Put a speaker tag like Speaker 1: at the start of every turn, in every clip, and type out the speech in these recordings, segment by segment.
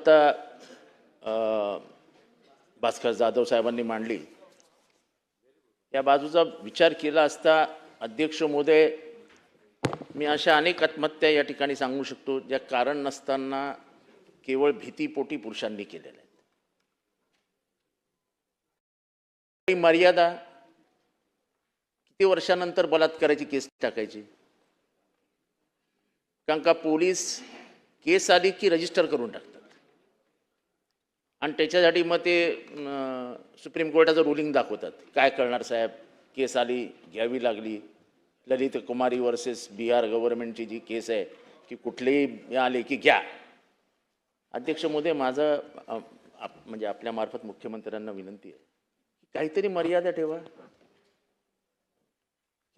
Speaker 1: आता भास्कर जाधव साहेबांनी मांडली, या बाजूचा विचार केला असता अध्यक्ष महोदय, मी अशा अनेक आत्महत्या या ठिकाणी सांगू शकतो ज्या कारण नसताना केवळ भीतीपोटी पुरुषांनी केलेल्या आहेत. मर्यादा किती वर्षानंतर बलात्काराची केस टाकायची? कारण का पोलीस केस आली की रजिस्टर करून टाकतात आणि त्याच्यासाठी मग ते सुप्रीम कोर्टाचं रुलिंग दाखवतात. काय करणार साहेब, केस आली, घ्यावी लागली. ललित कुमारी वर्सेस बिहार गव्हर्नमेंटची जी केस आहे की कुठलेही आले की घ्या. अध्यक्ष महोदय, माझं म्हणजे आपल्या मार्फत मुख्यमंत्र्यांना विनंती आहे, काहीतरी मर्यादा ठेवा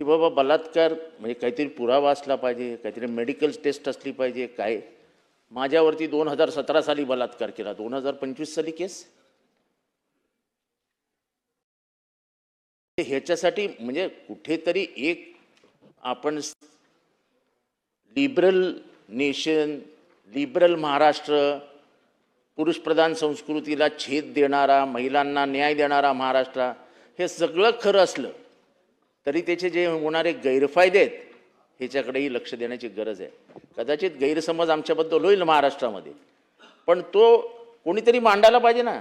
Speaker 1: की बाबा बलात्कार म्हणजे काहीतरी पुरावा असला पाहिजे, काहीतरी मेडिकल टेस्ट असली पाहिजे. काय माझ्यावरती 2017 साली बलात्कार केला, 2025 साली केस. ह्याच्यासाठी म्हणजे कुठेतरी एक आपण लिबरल नेशन, लिबरल महाराष्ट्र, पुरुषप्रधान संस्कृतीला छेद देणारा, महिलांना न्याय देणारा महाराष्ट्र, हे सगळं खरं असलं तरी त्याचे जे होणारे गैरफायदे आहेत ह्याच्याकडेही लक्ष देण्याची गरज आहे. कदाचित गैरसमज आमच्याबद्दल होईल महाराष्ट्रामध्ये, पण तो कोणीतरी मांडायला पाहिजे ना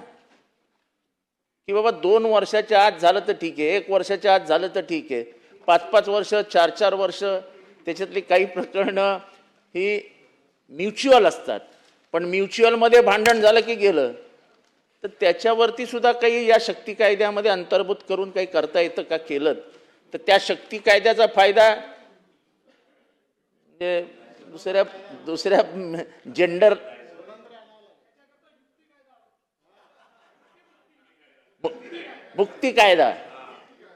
Speaker 1: की बाबा 2 वर्षाच्या आत झालं तर ठीक आहे, 1 वर्षाच्या आत झालं तर ठीक आहे, 5-5 वर्ष, 4-4 वर्ष, त्याच्यातली काही प्रकरणं ही म्युच्युअल असतात. पण म्युच्युअलमध्ये भांडण झालं की गेलं तर त्याच्यावरती सुद्धा काही या शक्ती कायद्यामध्ये अंतर्भूत करून काही करता येतं का? केलं तर त्या शक्ती कायद्याचा फायदा म्हणजे दुसऱ्या जेंडर मुक्ती कायदा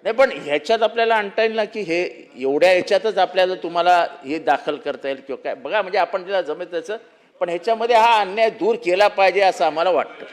Speaker 1: नाही, पण ह्याच्यात आपल्याला आणता येईल ना की हे एवढ्या ह्याच्यातच आपल्याला तुम्हाला हे दाखल करता येईल किंवा काय? बघा, म्हणजे आपण ज्याला जमेल त्याचं, पण ह्याच्यामध्ये हा अन्याय दूर केला पाहिजे असं आम्हाला वाटतं.